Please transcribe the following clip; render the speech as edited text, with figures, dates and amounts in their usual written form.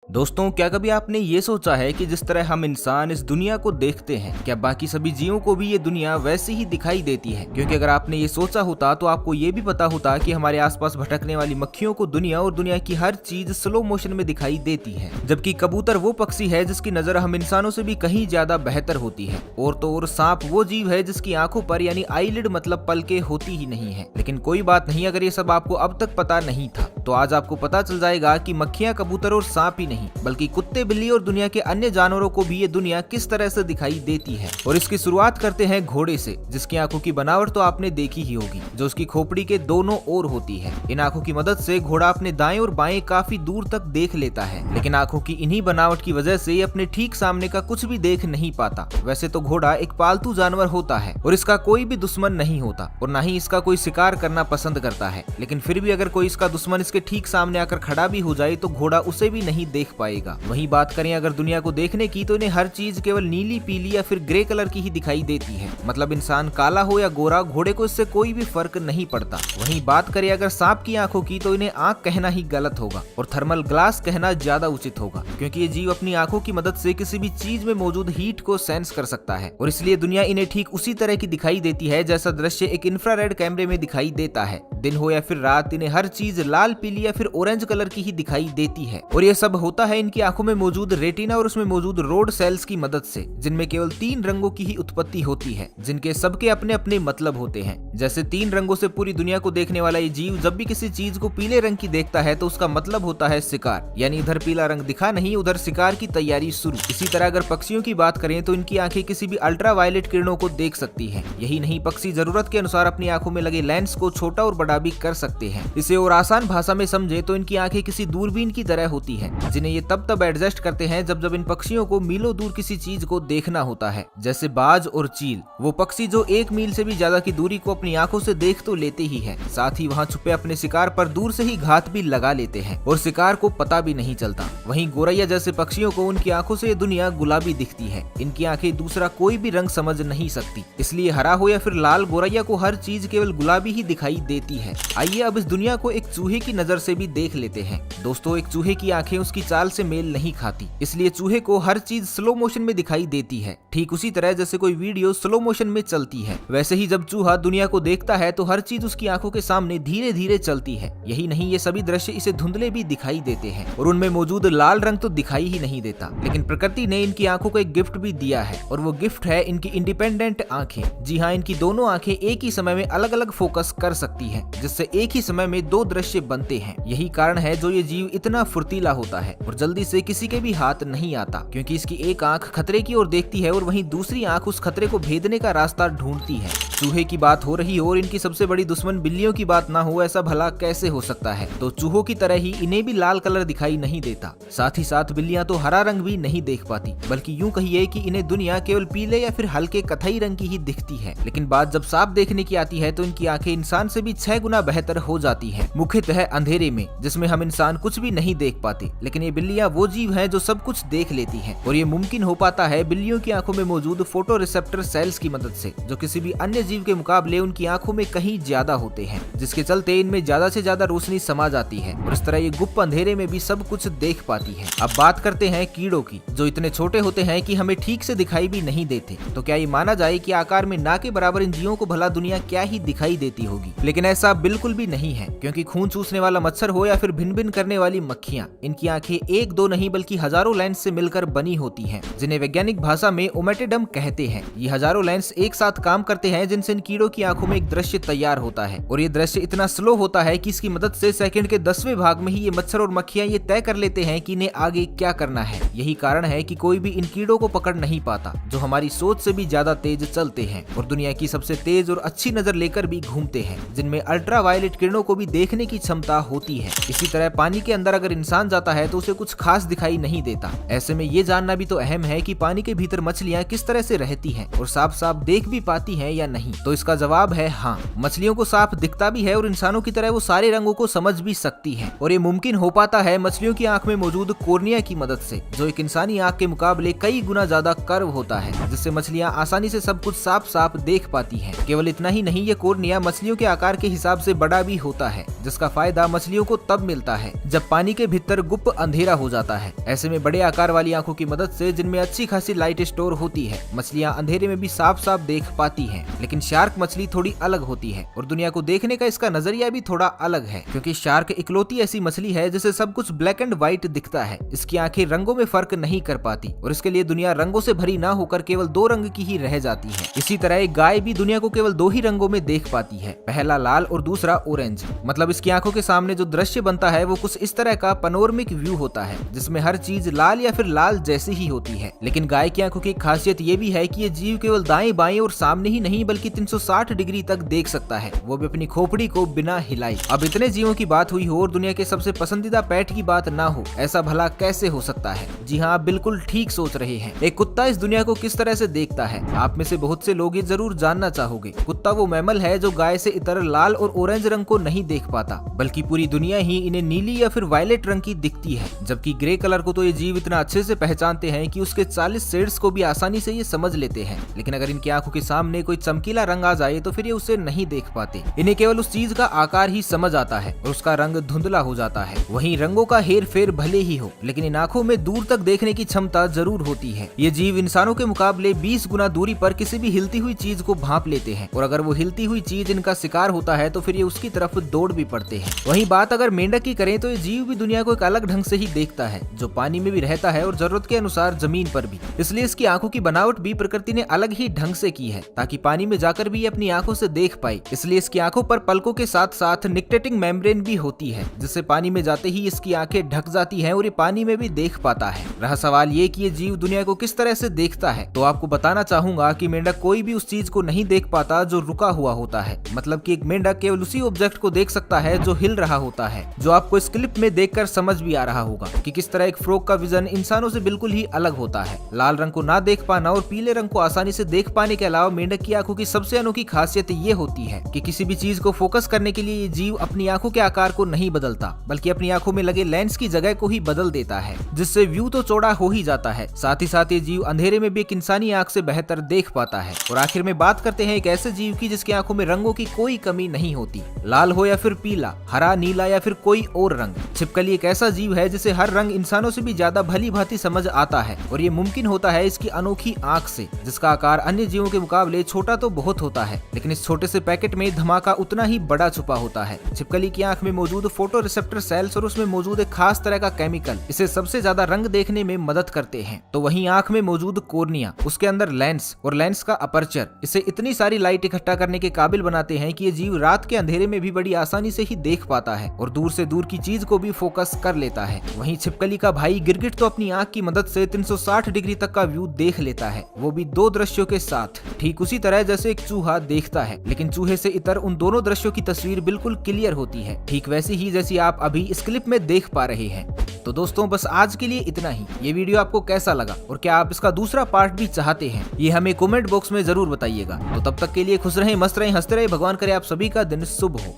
दोस्तों, क्या कभी आपने ये सोचा है कि जिस तरह हम इंसान इस दुनिया को देखते हैं, क्या बाकी सभी जीवों को भी ये दुनिया वैसे ही दिखाई देती है? क्योंकि अगर आपने ये सोचा होता तो आपको ये भी पता होता कि हमारे आसपास भटकने वाली मक्खियों को दुनिया और दुनिया की हर चीज स्लो मोशन में दिखाई देती है, जबकि कबूतर वो पक्षी है जिसकी नजर हम इंसानों से भी कहीं ज्यादा बेहतर होती है। और तो और सांप वो जीव है जिसकी आंखों पर यानी आईलिड मतलब पलके होती ही नहीं है। लेकिन कोई बात नहीं, अगर ये सब आपको अब तक पता नहीं था तो आज आपको पता चल जाएगा कि मक्खियां, कबूतर और सांप ही नहीं बल्कि कुत्ते, बिल्ली और दुनिया के अन्य जानवरों को भी ये दुनिया किस तरह से दिखाई देती है। और इसकी शुरुआत करते हैं घोड़े से, जिसकी आंखों की बनावट तो आपने देखी ही होगी, जो उसकी खोपड़ी के दोनों ओर होती है। इन आंखों की मदद से घोड़ा अपने दाएं और बाएं काफी दूर तक देख लेता है, लेकिन आंखों की इन्हीं बनावट की वजह से ये अपने ठीक सामने का कुछ भी देख नहीं पाता। वैसे तो घोड़ा एक पालतू जानवर होता है और इसका कोई भी दुश्मन नहीं होता और न ही इसका कोई शिकार करना पसंद करता है, लेकिन फिर भी अगर कोई इसका दुश्मन इसके ठीक सामने आकर खड़ा भी हो जाए तो घोड़ा उसे भी नहीं देख पाएगा। वहीं बात करें अगर दुनिया को देखने की, तो इन्हें हर चीज केवल नीली, पीली या फिर ग्रे कलर की ही दिखाई देती है। मतलब इंसान काला हो या गोरा, घोड़े को इससे कोई भी फर्क नहीं पड़ता। वहीं बात करें अगर सांप की आंखों की, तो इन्हें आंख कहना ही गलत होगा और थर्मल ग्लास कहना ज्यादा उचित होगा, क्योंकि ये जीव अपनी आंखों की मदद से किसी भी चीज में मौजूद हीट को सेंस कर सकता है और इसलिए दुनिया इन्हें ठीक उसी तरह की दिखाई देती है जैसा दृश्य एक इंफ्रारेड कैमरे में दिखाई देता है। दिन हो या फिर रात, इन्हें हर चीज लाल, पीली या फिर ऑरेंज कलर की ही दिखाई देती है। और ये सब होता है इनकी आंखों में मौजूद रेटिना और उसमें मौजूद रोड सेल्स की मदद से, जिनमें केवल 3 रंगों की ही उत्पत्ति होती है, जिनके सबके अपने अपने मतलब होते हैं। जैसे 3 रंगों से पूरी दुनिया को देखने वाला ये जीव जब भी किसी चीज को पीले रंग की देखता है तो उसका मतलब होता है शिकार, यानी इधर पीला रंग दिखा नहीं, उधर शिकार की तैयारी शुरू। इसी तरह अगर पक्षियों की बात करें तो इनकी आंखें किसी भी अल्ट्रावायलेट किरणों को देख सकती है। यही नहीं, पक्षी जरूरत के अनुसार अपनी आंखों में लगे लेंस को छोटा और बड़ा भी कर सकते हैं। इसे और आसान भाषा में समझे तो इनकी आंखें किसी दूरबीन की तरह होती है, जिन्हें ये तब एडजस्ट करते हैं जब इन पक्षियों को मीलों दूर किसी चीज को देखना होता है, जैसे बाज और चील, वो पक्षी जो 1 मील से भी ज्यादा की दूरी को अपनी आंखों से देख तो लेते ही है, साथ ही वहाँ छुपे अपने शिकार पर दूर से ही घात भी लगा लेते हैं और शिकार को पता भी नहीं चलता। वहीं गोरैया जैसे पक्षियों को उनकी आंखों से ये दुनिया गुलाबी दिखती है। इनकी आंखें दूसरा कोई भी रंग समझ नहीं सकती, इसलिए हरा हो या फिर लाल, गोरैया को हर चीज केवल गुलाबी ही दिखाई देती है। आइए अब इस दुनिया को एक चूहे की नजर से भी देख लेते हैं। दोस्तों, एक चूहे की आंखें उसकी चाल से मेल नहीं खाती, इसलिए चूहे को हर चीज स्लो मोशन में दिखाई देती है। ठीक उसी तरह जैसे कोई वीडियो स्लो मोशन में चलती है, वैसे ही जब चूहा दुनिया को देखता है तो हर चीज उसकी आंखों के सामने धीरे धीरे चलती है। यही नहीं, ये सभी दृश्य इसे धुंधले भी दिखाई देते हैं और उनमें मौजूद लाल रंग तो दिखाई ही नहीं देता। लेकिन प्रकृति ने इनकी आंखों को एक गिफ्ट भी दिया है और वो गिफ्ट है इनकी इंडिपेंडेंट आंखें। जी हाँ, इनकी दोनों आंखें एक ही समय में अलग अलग फोकस कर सकती है, जिससे एक ही समय में 2 दृश्य बनते हैं। यही कारण है जो ये जीव इतना फुर्तीला होता है और जल्दी से किसी के भी हाथ नहीं आता, क्योंकि इसकी एक आंख खतरे की ओर देखती है और वहीं दूसरी आंख उस खतरे को भेदने का रास्ता ढूंढती है। चूहे की बात हो रही हो और इनकी सबसे बड़ी दुश्मन बिल्लियों की बात ना हो, ऐसा भला कैसे हो सकता है? तो चूहों की तरह ही इन्हें भी लाल कलर दिखाई नहीं देता। साथ ही साथ बिल्लियां तो हरा रंग भी नहीं देख पाती, बल्कि यूं कहिए कि इन्हें दुनिया केवल पीले या फिर हल्के कथई रंग की ही दिखती है। लेकिन बात जब सांप देखने की आती है तो इनकी आंखें इंसान से भी 6 गुना बेहतर हो जाती है, मुख्यतः अंधेरे में, जिसमें हम इंसान कुछ भी नहीं देख पाते। लेकिन ये बिल्लियां वो जीव हैं जो सब कुछ देख लेती हैं और ये मुमकिन हो पाता है बिल्लियों की आंखों में मौजूद फोटो रिसेप्टर सेल्स की मदद से, जो किसी भी अन्य जीव के मुकाबले उनकी आंखों में कहीं ज्यादा होते हैं, जिसके चलते इनमें ज्यादा से ज्यादा रोशनी समा जाती है और इस तरह ये गुप्त अंधेरे में भी सब कुछ देख पाती है। अब बात करते हैं कीड़ों की, जो इतने छोटे होते हैं कि हमें ठीक से दिखाई भी नहीं देते। तो क्या ये माना जाए कि आकार में ना के बराबर इन जीवों को भला दुनिया क्या ही दिखाई देती होगी? लेकिन ऐसा बिल्कुल भी नहीं है, क्योंकि खून चूसने वाला मच्छर हो या फिर भिन भिन करने वाली मक्खियां, इनकी आंखें 1 2 नहीं बल्कि हजारों लेंस से मिलकर बनी होती हैं, जिन्हें वैज्ञानिक भाषा में ओमेटिडम कहते हैं। ये हजारों लेंस एक साथ काम करते हैं, जिनसे इन कीड़ों की आंखों में एक दृश्य तैयार होता है और ये दृश्य इतना स्लो होता है कि इसकी मदद से सेकंड के 10वें भाग में ही ये मच्छर और मक्खियां ये तय कर लेते हैं कि इन्हें आगे क्या करना है। यही कारण है कि कोई भी इन कीड़ों को पकड़ नहीं पाता, जो हमारी सोच से भी ज्यादा तेज चलते हैं और दुनिया की सबसे तेज और अच्छी नजर लेकर भी घूमते हैं, जिनमें अल्ट्रावायलेट किरणों को भी देखने की क्षमता होती है। इसी तरह पानी के अंदर अगर इंसान जाता है तो उसे कुछ खास दिखाई नहीं देता। ऐसे में ये जानना भी तो अहम है कि पानी के भीतर मछलियां किस तरह से रहती हैं और साफ साफ देख भी पाती हैं या नहीं। तो इसका जवाब है हाँ, मछलियों को साफ दिखता भी है और इंसानों की तरह वो सारे रंगों को समझ भी सकती है। और ये मुमकिन हो पाता है मछलियों की आंख में मौजूद कोर्निया की मदद से, जो एक इंसानी आंख के मुकाबले कई गुना ज्यादा कर्व होता है, जिससे मछलियाँ आसानी से सब कुछ साफ साफ देख पाती हैं। केवल इतना ही नहीं, ये कॉर्निया मछलियों के आकार के हिसाब से बड़ा भी होता है, जिसका फायदा मछलियों को तब मिलता है जब पानी के भीतर गुप्त अंधेरा हो जाता है। ऐसे में बड़े आकार वाली आंखों की मदद से, जिनमें अच्छी खासी लाइट स्टोर होती है, मछलियाँ अंधेरे में भी साफ साफ देख पाती हैं। लेकिन शार्क मछली थोड़ी अलग होती है और दुनिया को देखने का इसका नजरिया भी थोड़ा अलग है, क्योंकि शार्क इकलौती ऐसी मछली है जिसे सब कुछ ब्लैक एंड व्हाइट दिखता है। इसकी आंखें रंगों में फर्क नहीं कर पाती और इसके लिए दुनिया रंगों से भरी ना होकर केवल दो रंग की ही रह जाती है। इसी तरह एक गाय भी दुनिया को केवल दो ही रंगों में देख पाती है, पहला लाल और दूसरा ऑरेंज। मतलब इसकी आंखों के सामने जो दृश्य बनता है वो कुछ इस तरह का पैनोरामिक व्यू होता है, जिसमें हर चीज लाल या फिर लाल जैसी ही होती है। लेकिन गाय की आंखों की खासियत ये भी है कि ये जीव केवल दाएं बाएं और सामने ही नहीं बल्कि 360 डिग्री तक देख सकता है, वो भी अपनी खोपड़ी को बिना हिलाए। अब इतने जीवों की बात हुई हो और दुनिया के सबसे पसंदीदा पेट की बात ना हो, ऐसा भला कैसे हो सकता है? जी हाँ, आप बिल्कुल ठीक सोच रहे हैं। एक कुत्ता इस दुनिया को किस तरह से देखता है, आप में से बहुत से लोग ये जरूर जानना चाहोगे। कुत्ता वो मैमल है जो गाय से इतर लाल और ऑरेंज रंग को नहीं देख पाता, बल्कि पूरी दुनिया ही इन्हें नीली या फिर वायलेट रंग की दिखती है। जबकि ग्रे कलर को तो ये जीव इतना अच्छे से पहचानते हैं कि उसके 40 शेड्स को भी आसानी से ये समझ लेते हैं। लेकिन अगर इनकी आंखों के सामने कोई चमकीला रंग आ जाए तो फिर ये उसे नहीं देख पाते। इन्हें केवल उस चीज का आकार ही समझ आता है और उसका रंग धुंधला हो जाता है। वहीं रंगों का हेर फेर भले ही हो, लेकिन इन आंखों में दूर तक देखने की क्षमता जरूर होती है। ये जीव इंसानों के मुकाबले 20 गुना दूरी पर किसी भी हिलती हुई चीज को भांप लेते हैं और अगर वो हिलती हुई चीज इनका शिकार होता है तो फिर ये उसकी तरफ दौड़ भी पड़ते हैं। वहीं बात अगर मेंढक की करें तो ये जीव भी दुनिया को एक अलग ढंग से ही देखता है, जो पानी में भी रहता है और जरूरत के अनुसार जमीन पर भी। इसलिए इसकी आंखों की बनावट भी प्रकृति ने अलग ही ढंग से की है, ताकि पानी में जाकर भी ये अपनी आंखों से देख पाए। इसलिए इसकी आंखों पर पलकों के साथ साथ निक्टेटिंग मेम्ब्रेन भी होती है, जिससे पानी में जाते ही इसकी आंखें ढक जाती हैं और ये पानी में भी देख पाता है। रहा सवाल ये कि ये जीव दुनिया को किस तरह से देखता है, तो आपको बताना चाहूंगा कि मेंढक कोई भी उस चीज को नहीं देख पाता जो रुका हुआ होता है। मतलब कि एक मेंढक केवल उसी ऑब्जेक्ट को देख सकता है जो हिल रहा होता है, जो आपको इस क्लिप में देखकर समझ भी आ रहा होगा कि किस तरह एक फ्रॉग का विजन इंसानों से बिल्कुल ही अलग होता है। लाल रंग को ना देख पाना और पीले रंग को आसानी से देख पाने के अलावा मेंढक की आंखों की सबसे अनोखी खासियत ये होती है कि किसी भी चीज को फोकस करने के लिए ये जीव अपनी आंखों के आकार को नहीं बदलता, बल्कि अपनी आंखों में लगे लेंस की जगह को ही बदल देता है, जिससे व्यू तो चौड़ा हो ही जाता है, साथ ही साथ ये जीव अंधेरे में भी एक इंसानी आंख से बेहतर देख पाता है। और आखिर में बात करते हैं एक ऐसे जीव की जिसकी आंखों में रंगों की कोई कमी नहीं होती, लाल हो या फिर पीला, हरा, नीला या फिर कोई और रंग। छिपकली एक ऐसा जीव है जिसे हर रंग इंसानों से भी ज्यादा भली भांति समझ आता है और ये मुमकिन होता है इसकी अनोखी आंख से, जिसका आकार अन्य जीवों के मुकाबले छोटा तो बहुत होता है, लेकिन इस छोटे से पैकेट में धमाका उतना ही बड़ा छुपा होता है। छिपकली की आंख में मौजूद फोटो रिसेप्टर सेल्स और उसमें मौजूद एक खास तरह का केमिकल इसे सबसे ज्यादा रंग देखने में मदद करते हैं। तो वहीं आंख में मौजूद कॉर्निया, उसके अंदर लेंस और लेंस का अपर्चर इसे इतनी सारी लाइट इकट्ठा करने के काबिल बनाते हैं कि ये जीव रात के अंधेरे में भी बड़ी आसानी से ही देख पाता है और दूर से दूर की चीज को भी फोकस कर लेता है। वहीं छिपकली का भाई गिरगिट तो अपनी आंख की मदद से 360 डिग्री तक का व्यू देख लेता है, वो भी दो दृश्यों के साथ, ठीक उसी तरह जैसे एक चूहा देखता है, लेकिन चूहे से इतर उन दोनों दृश्यों की तस्वीर बिल्कुल क्लियर होती है, ठीक वैसी ही जैसी आप अभी इस क्लिप में देख पा रहे हैं। तो दोस्तों बस आज के लिए इतना ही। ये वीडियो आपको कैसा लगा और क्या आप इसका दूसरा पार्ट भी चाहते हैं, ये हमें कमेंट बॉक्स में जरूर बताइएगा। तो तब तक के लिए खुश रहें, मस्त रहें, हंसते रहें। भगवान करे आप सभी का दिन शुभ हो।